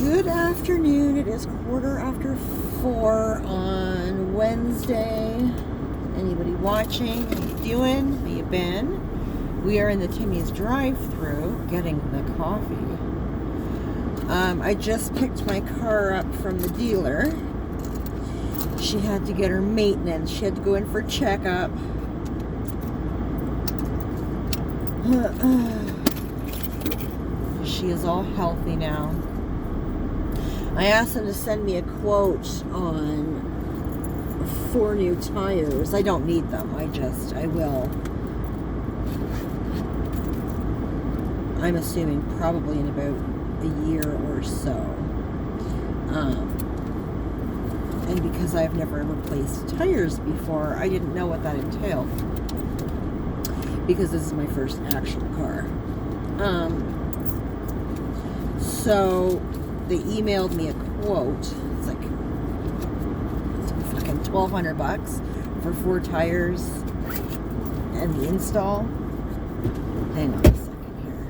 Good afternoon. It is 4:15 on Wednesday. Anybody watching? How you doing? How you been? We are in the Timmy's drive-thru getting the coffee. I just picked my car up from the dealer. She had to get her maintenance. She had to go in for checkup. She is all healthy now. I asked them to send me a quote on 4 new tires. I don't need them. I will. I'm assuming probably in about a year or so. And because I've never replaced tires before, I didn't know what that entailed. Because this is my first actual car. So they emailed me a quote. It's like fucking $1,200 for 4 tires and the install. Hang on a second here.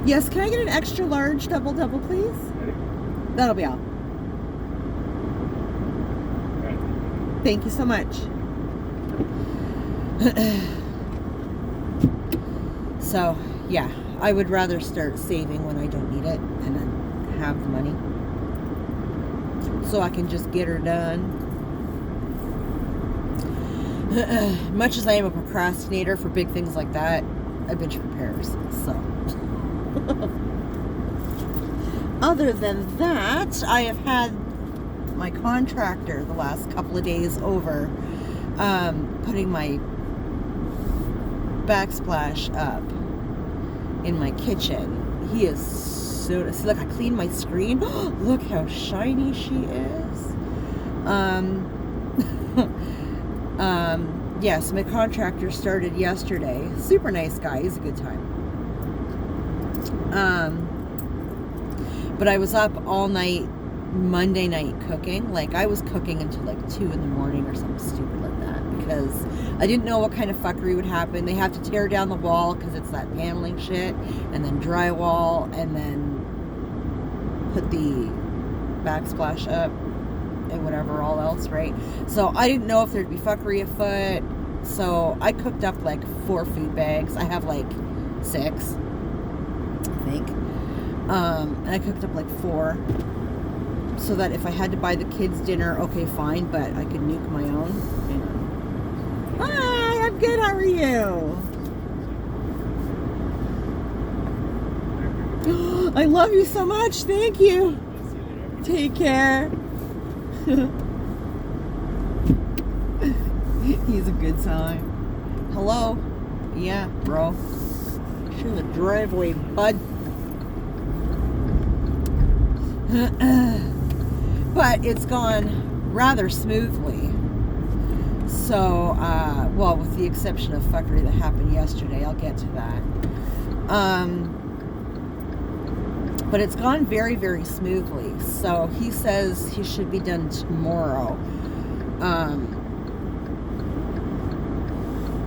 Yes, can I get an extra large double, please? That'll be all. Thank you so much. So, yeah, I would rather start saving when I don't need it and then have the money so I can just get her done. Much as I am a procrastinator for big things like that, I bitch repairs, so. Other than that, I have had my contractor the last couple of days over putting my backsplash up in my kitchen. He is so... See, look, I cleaned my screen. Look how shiny she is. Yes, my contractor started yesterday. Super nice guy. He's a good time. But I was up all night Monday night cooking. Like, I was cooking until like 2 in the morning or something stupid like that, because I didn't know what kind of fuckery would happen. They have to tear down the wall because it's that paneling shit, and then drywall, and then put the backsplash up and whatever all else, right? So I didn't know if there'd be fuckery afoot. So I cooked up like 4 food bags. I have like 6, I think. And I cooked up like 4. So that if I had to buy the kids dinner, okay, fine, but I could nuke my own. Hi, I'm good. How are you? I love you so much. Thank you. Take care. He's a good sign. Hello. Yeah, bro. Sure, the driveway, bud. But it's gone rather smoothly. So, well, with the exception of fuckery that happened yesterday, I'll get to that. But it's gone very, very smoothly. So he says he should be done tomorrow.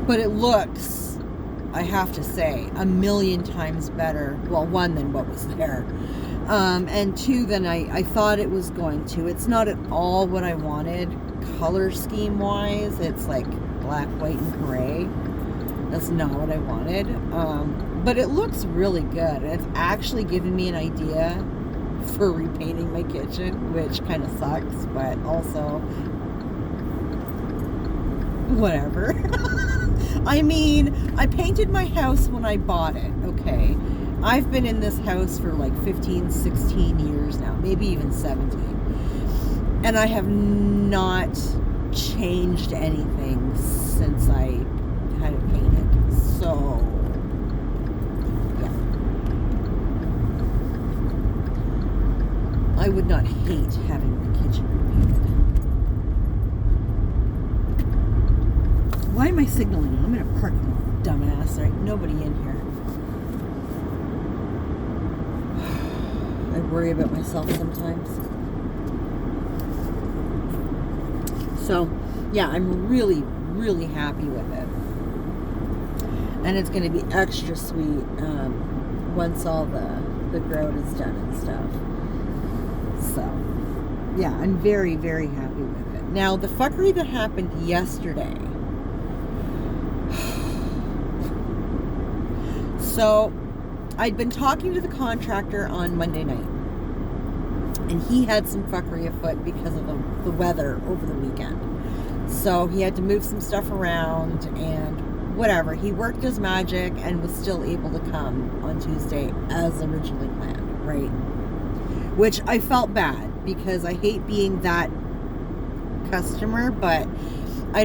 But it looks, I have to say, 1,000,000 times better. Well, 1, than what was there. And 2, than I thought it was going to. It's not at all what I wanted, color scheme wise. It's like black, white, and gray. That's not what I wanted. But it looks really good. It's actually given me an idea for repainting my kitchen, which kind of sucks, but also whatever. I mean, I painted my house when I bought it, okay? I've been in this house for like 15, 16 years now, maybe even 17. And I have not changed anything since I had it painted. So, yeah. I would not hate having the kitchen repainted. Why am I signaling? I'm in a parking lot, dumbass. Right? Nobody in here. I worry about myself sometimes. So, yeah, I'm really, really happy with it. And it's going to be extra sweet once all the grout is done and stuff. So, yeah, I'm very, very happy with it. Now, the fuckery that happened yesterday. So, I'd been talking to the contractor on Monday night. And he had some fuckery afoot because of the weather over the weekend. So, he had to move some stuff around and whatever. He worked his magic and was still able to come on Tuesday as originally planned, right? Which I felt bad because I hate being that customer, but I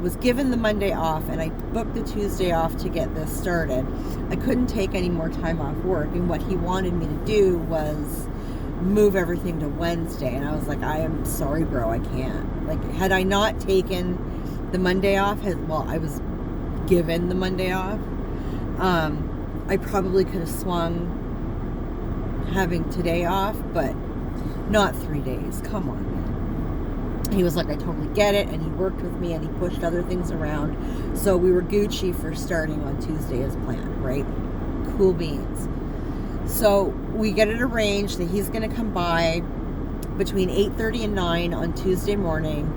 was given the Monday off and I booked the Tuesday off to get this started. I couldn't take any more time off work, and what he wanted me to do was move everything to Wednesday, and I was like, I am sorry, bro, I can't. Like, had I not taken the Monday off, I was given the Monday off, I probably could have swung having today off, but not 3 days. Come on, man. He was like, I totally get it, and he worked with me and he pushed other things around, so we were Gucci for starting on Tuesday as planned, right? Cool beans. So we get it arranged that he's going to come by between 8:30 and 9 on Tuesday morning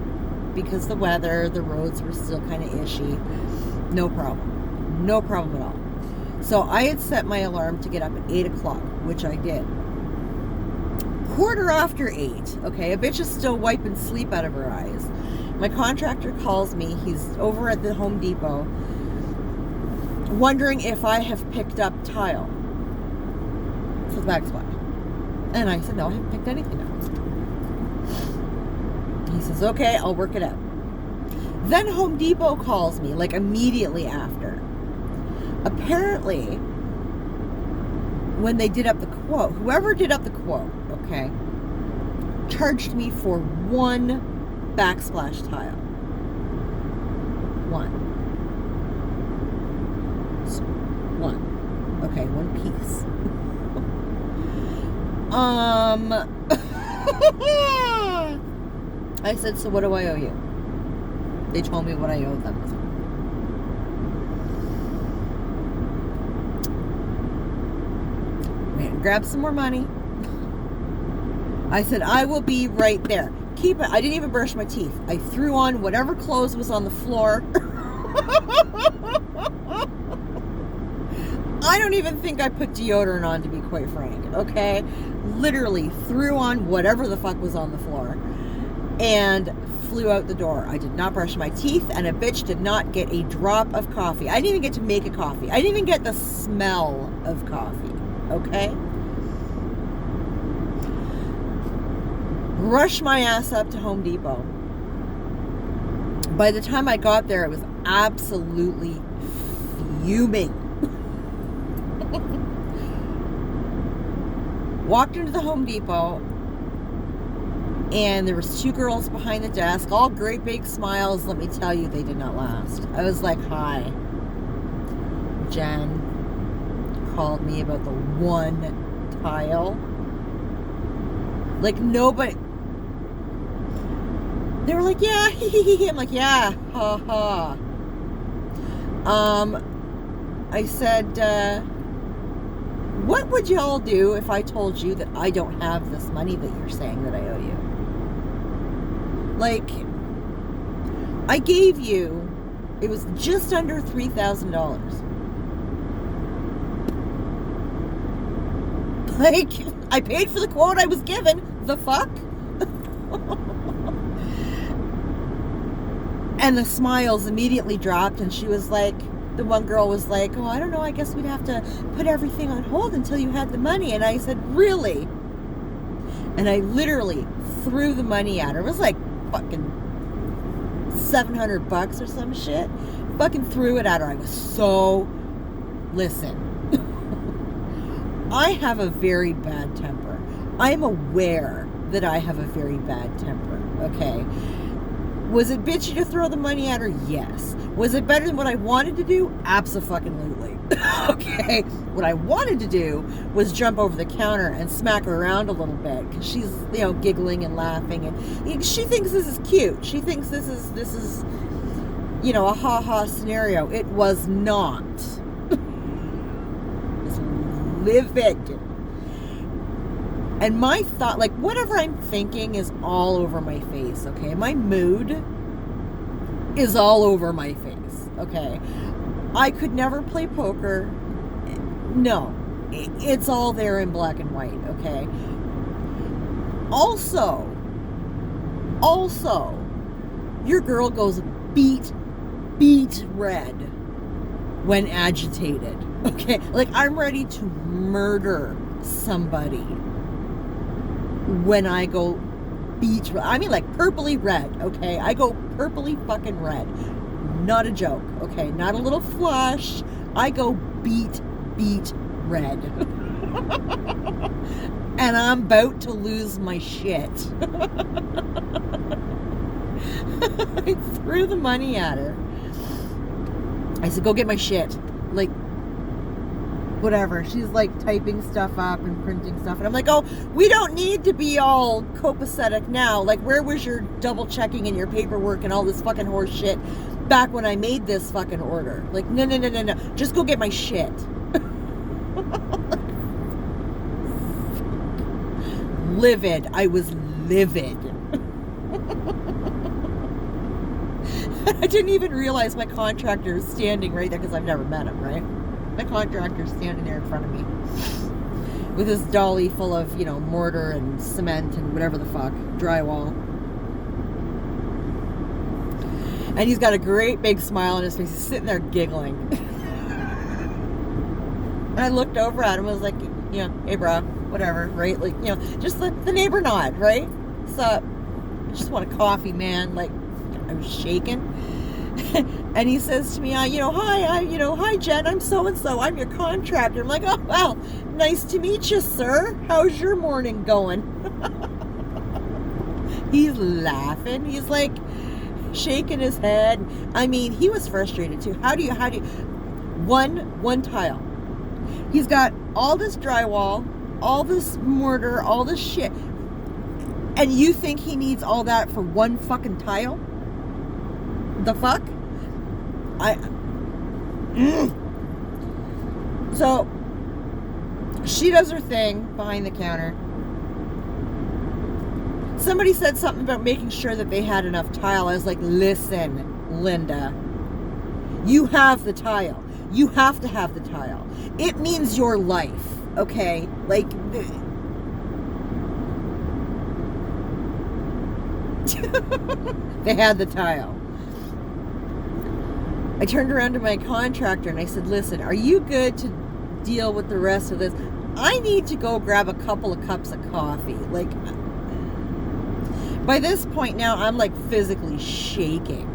because the weather, the roads were still kind of ishy. No problem at all. So I had set my alarm to get up at 8 o'clock, which I did. 8:15, okay, a bitch is still wiping sleep out of her eyes. My contractor calls me. He's over at the Home Depot wondering if I have picked up tile for the backsplash. And I said, no, I haven't picked anything up. He says, okay, I'll work it out. Then Home Depot calls me, like, immediately after. Apparently, when they did up the quote, whoever did up the quote, okay, charged me for one backsplash tile. One. Okay, one piece. I said, so what do I owe you? They told me what I owed them. Went and grabbed some more money. I said, I will be right there. Keep it. I didn't even brush my teeth. I threw on whatever clothes was on the floor. I don't even think I put deodorant on, to be quite frank, okay? Literally threw on whatever the fuck was on the floor and flew out the door. I did not brush my teeth, and a bitch did not get a drop of coffee. I didn't even get to make a coffee. I didn't even get the smell of coffee, okay? Rushed my ass up to Home Depot. By the time I got there, it was absolutely fuming. Walked into the Home Depot, and there was two girls behind the desk, all great big smiles. Let me tell you, they did not last. I was like, hi. Jen called me about the one tile. Like, nobody. They were like, yeah, I'm like, yeah, ha ha. I said, what would y'all do if I told you that I don't have this money that you're saying that I owe you? Like, I gave you, it was just under $3,000. Like, I paid for the quote I was given. The fuck? And the smiles immediately dropped, and she was like, the one girl was like, oh, I don't know, I guess we'd have to put everything on hold until you had the money. And I said, really? And I literally threw the money at her. It was like fucking $700 or some shit. Fucking threw it at her. I was so, listen, I have a very bad temper. I'm aware that I have a very bad temper, okay? Was it bitchy to throw the money at her? Yes. Was it better than what I wanted to do? Abso-fucking-lutely. Okay. What I wanted to do was jump over the counter and smack her around a little bit, because she's, you know, giggling and laughing, and she thinks this is cute. She thinks this is, a ha-ha scenario. It was not. It was livid. And my thought, like, whatever I'm thinking is all over my face, okay? My mood is all over my face, okay? I could never play poker. No. It's all there in black and white, okay? Also, your girl goes beat red when agitated, okay? Like, I'm ready to murder somebody when I go beat red. I mean, like, purpley red, okay? I go purpley fucking red. Not a joke, okay? Not a little flush. I go beat red. And I'm about to lose my shit. I threw the money at her. I said, go get my shit. Like, whatever. She's like typing stuff up and printing stuff. And I'm like, oh, we don't need to be all copacetic now. Like, where was your double checking and your paperwork and all this fucking horse shit back when I made this fucking order? Like, no. Just go get my shit. Livid. I was livid. I didn't even realize my contractor is standing right there, because I've never met him, right? My contractor's standing there in front of me with his dolly full of, mortar and cement and whatever the fuck, drywall. And he's got a great big smile on his face. He's sitting there giggling. And I looked over at him and was like, hey, bro, whatever, right? Like, just the neighbor nod, right? So, I just want a coffee, man. Like, I was shaking. And he says to me, hi, hi, Jen, I'm so-and-so. I'm your contractor. I'm like, oh, well, nice to meet you, sir. How's your morning going? He's laughing. He's like shaking his head. I mean, he was frustrated too. How do you, one tile. He's got all this drywall, all this mortar, all this shit. And you think he needs all that for one fucking tile? The fuck? So, she does her thing behind the counter. Somebody said something about making sure that they had enough tile. I was like, listen, Linda, you have the tile. You have to have the tile. It means your life, okay? Like, they had the tile. I turned around to my contractor and I said, listen, are you good to deal with the rest of this? I need to go grab a couple of cups of coffee. Like, by this point now, I'm like physically shaking.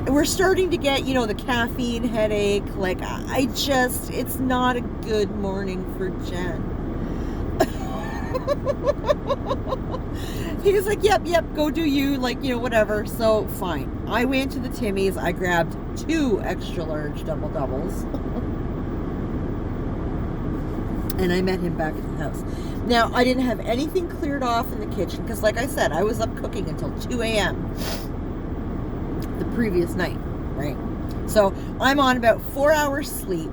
We're starting to get, the caffeine headache. Like, it's not a good morning for Jen. He's like, yep, go do you, like, whatever. So, fine. I went to the Timmy's. I grabbed 2 extra large double doubles. And I met him back at the house. Now, I didn't have anything cleared off in the kitchen because, like I said, I was up cooking until 2 a.m. the previous night, right? So, I'm on about 4 hours sleep.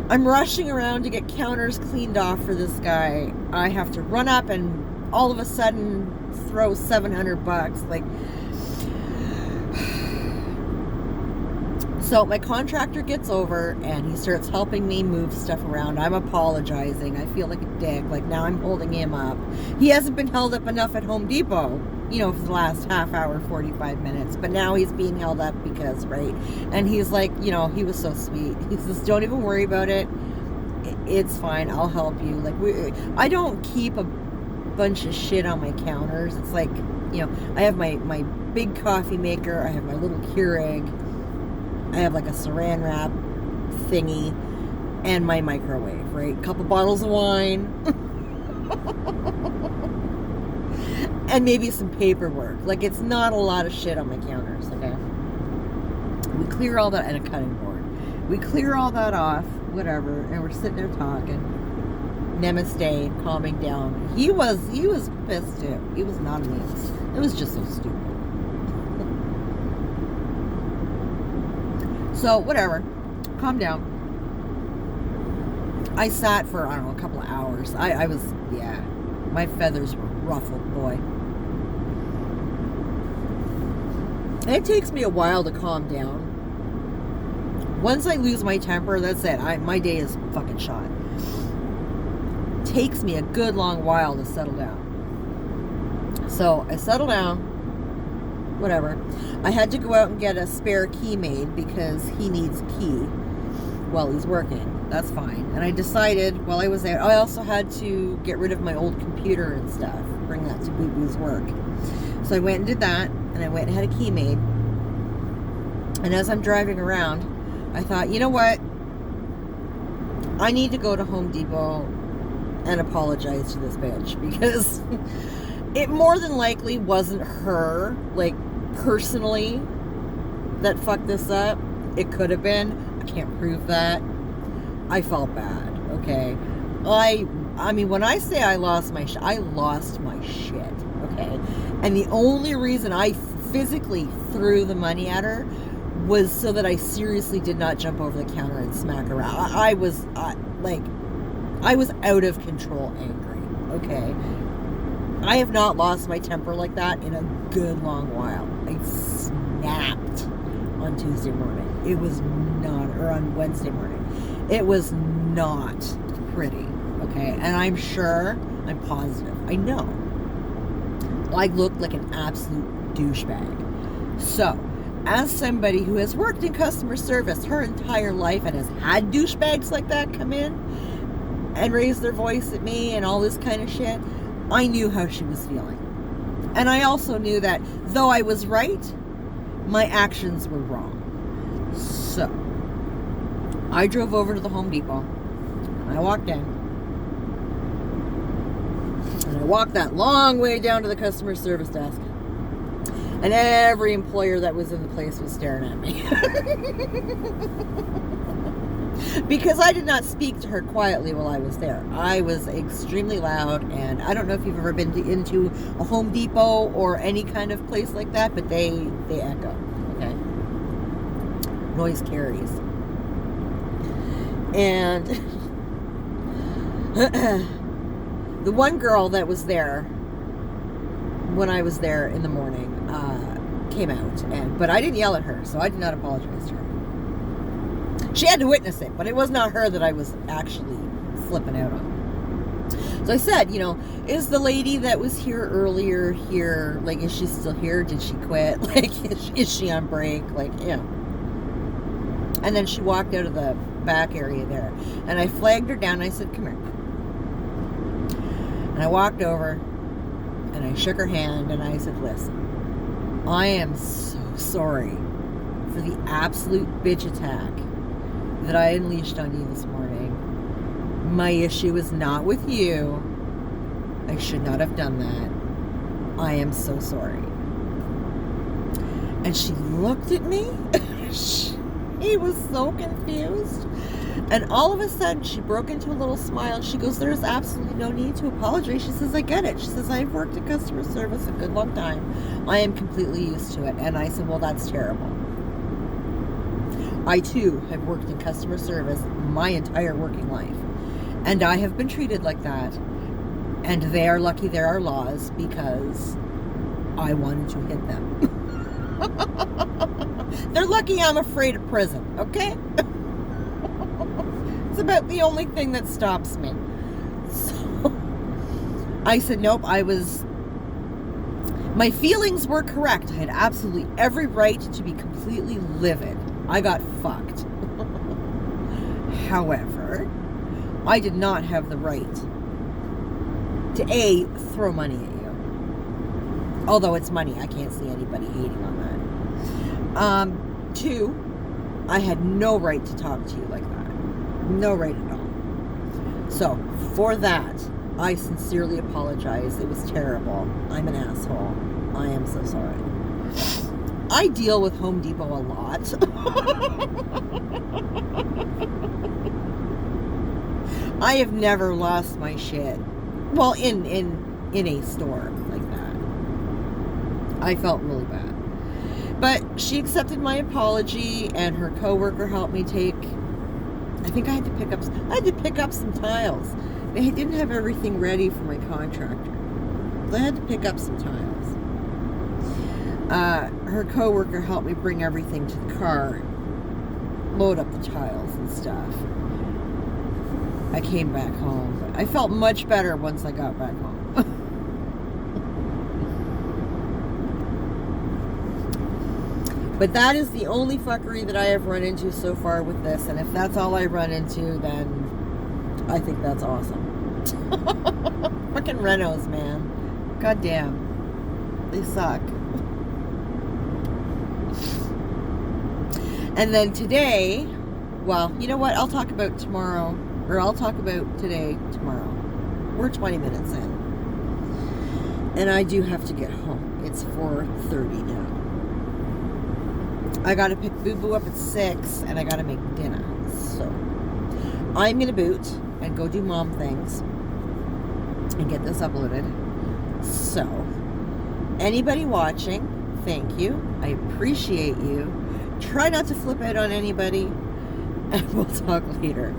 I'm rushing around to get counters cleaned off for this guy. I have to run up and all of a sudden throw $700. Like, so my contractor gets over and he starts helping me move stuff around. I'm apologizing. I feel like a dick. Like, now I'm holding him up. He hasn't been held up enough at Home Depot, for the last half hour, 45 minutes. But now he's being held up because, right? And he's like, he was so sweet. He says, don't even worry about it. It's fine. I'll help you. Like, I don't keep a bunch of shit on my counters. It's like, I have my big coffee maker. I have my little Keurig. I have like a saran wrap thingy and my microwave, right? A couple bottles of wine. And maybe some paperwork. Like, it's not a lot of shit on my counters, okay? We clear all that, and a cutting board. We clear all that off, whatever, and we're sitting there talking. Namaste, calming down. He was pissed too. He was not amused. It was just so stupid. So, whatever. Calm down. I sat for, I don't know, a couple of hours. I was, yeah. My feathers were ruffled, boy. And it takes me a while to calm down. Once I lose my temper, that's it. My day is fucking shot. Takes me a good long while to settle down. So I settle down, whatever. I had to go out and get a spare key made because he needs a key while he's working. That's fine. And I decided while I was there, I also had to get rid of my old computer and stuff, bring that to Boo Boo's work. So I went and did that, and I went and had a key made. And as I'm driving around, I thought, you know what? I need to go to Home Depot and apologize to this bitch, because it more than likely wasn't her, like, personally, that fucked this up. It could have been. I can't prove that. I felt bad, okay? I mean, when I say I lost my shit, I lost my shit, okay? And the only reason I physically threw the money at her was so that I seriously did not jump over the counter and smack her around. I was out of control angry, okay? I have not lost my temper like that in a good long while. I snapped on Tuesday morning. It was not, or on Wednesday morning. It was not pretty, okay? And I'm sure, I'm positive, I know, I looked like an absolute douchebag. So, as somebody who has worked in customer service her entire life and has had douchebags like that come in and raise their voice at me and all this kind of shit, I knew how she was feeling. And I also knew that though I was right, my actions were wrong. So, I drove over to the Home Depot and I walked in. And I walked that long way down to the customer service desk. And every employer that was in the place was staring at me. Because I did not speak to her quietly while I was there. I was extremely loud, and I don't know if you've ever been into a Home Depot or any kind of place like that, but they echo, okay? Noise carries. And the one girl that was there when I was there in the morning came out, but I didn't yell at her, so I did not apologize to her. She had to witness it, but it was not her that I was actually flipping out on. So I said, you know, is the lady that was here earlier here? Like, is she still here? Did she quit? Like, is she on break? Like, yeah. And then she walked out of the back area there, and I flagged her down. And I said, come here. And I walked over, and I shook her hand, and I said, listen, I am so sorry for the absolute bitch attack that I unleashed on you this morning. My issue is not with you. I should not have done that. I am so sorry. And she looked at me. She was so confused. And all of a sudden, she broke into a little smile. And she goes, there's absolutely no need to apologize. She says, I get it. She says, I've worked in customer service a good long time. I am completely used to it. And I said, well, that's terrible. I, too, have worked in customer service my entire working life. And I have been treated like that. And they are lucky there are laws, because I wanted to hit them. They're lucky I'm afraid of prison, okay? It's about the only thing that stops me. So I said, nope, my feelings were correct. I had absolutely every right to be completely livid. I got fucked. However, I did not have the right to A, throw money at you. Although it's money, I can't see anybody hating on that. 2, I had no right to talk to you like that. No right at all. So, for that, I sincerely apologize. It was terrible. I'm an asshole. I am so sorry. I deal with Home Depot a lot. I have never lost my shit. Well, in a store like that. I felt really bad. But she accepted my apology, and her coworker helped me take. I think I had to pick up some tiles. They didn't have everything ready for my contractor. So I had to pick up some tiles. Her coworker helped me bring everything to the car, load up the tiles and stuff. I came back home, but I felt much better once I got back home. But that is the only fuckery that I have run into so far with this, and if that's all I run into, then I think that's awesome. Fucking Renos, man. God damn. They suck. And then today, well, you know what? I'll talk about tomorrow, or I'll talk about today tomorrow. We're 20 minutes in. And I do have to get home. It's 4:30 now. I gotta pick Boo Boo up at 6, and I gotta make dinner. So, I'm gonna boot and go do mom things and get this uploaded. So, anybody watching, thank you. I appreciate you. Try not to flip out on anybody, and we'll talk later.